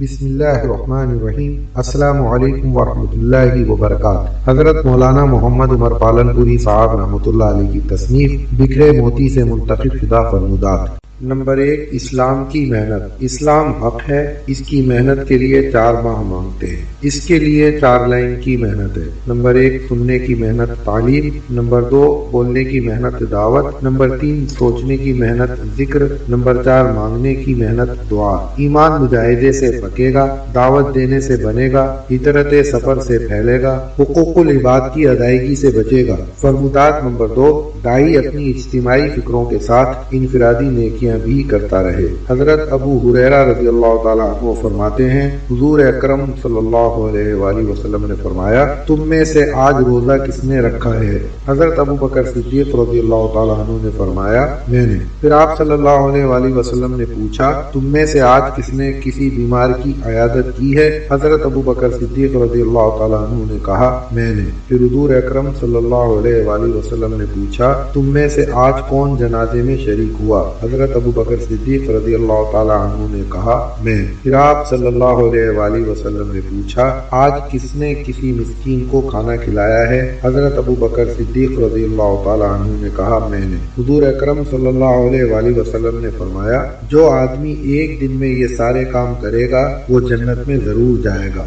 بسم اللہ الرحمن الرحیم۔ السلام علیکم ورحمۃ اللہ وبرکاتہ۔ حضرت مولانا محمد عمر پالنپوری صاحب رحمۃ اللہ علیہ کی تصنیف بکھرے موتی سے منتخب شدہ فرمودات۔ نمبر 1، اسلام کی محنت۔ اسلام حق ہے، اس کی محنت کے لیے 4 ماہ مانگتے ہیں، اس کے لیے 4 لائن کی محنت ہے۔ نمبر 1، سننے کی محنت تعلیم۔ نمبر 2، بولنے کی محنت دعوت۔ نمبر 3، سوچنے کی محنت ذکر۔ نمبر 4، مانگنے کی محنت دعا۔ ایمان مجاہدے سے پکے گا، دعوت دینے سے بنے گا، ہجرت سفر سے پھیلے گا، حقوق العباد کی ادائیگی سے بچے گا۔ فرمودات نمبر 2، داعی اپنی اجتماعی فکروں کے ساتھ انفرادی نیکیاں بھی کرتا رہے۔ حضرت ابو ہریرہ رضی اللہ تعالیٰ عنہ فرماتے ہیں، حضور اکرم صلی اللہ علیہ وآلہ وسلم نے فرمایا، تم میں سے آج روزہ کس نے رکھا ہے؟ حضرت ابو بکر صدیق رضی اللہ تعالیٰ عنہ نے فرمایا، میں نے۔ پھر آپ صلی اللہ علیہ وآلہ وسلم نے پوچھا، تم میں سے آج کس نے کسی بیمار کی عیادت کی ہے؟ حضرت ابو بکر صدیق رضی اللہ تعالیٰ عنہ نے کہا، میں نے۔ پھر حضور اکرم صلی اللہ علیہ وآلہ وسلم نے پوچھا، تم میں سے آج کون جنازے میں شریک ہوا؟ حضرت ابو بکر صدیق رضی اللہ تعالیٰ عنہ نے کہا، میں۔ پھر آپ صلی اللہ علیہ وآلہ وسلم نے پوچھا، آج کس نے کسی مسکین کو کھانا کھلایا ہے؟ حضرت ابو بکر صدیق رضی اللہ تعالیٰ عنہ نے کہا، میں نے۔ حضور اکرم صلی اللہ علیہ وآلہ وسلم نے فرمایا، جو آدمی ایک دن میں یہ سارے کام کرے گا وہ جنت میں ضرور جائے گا۔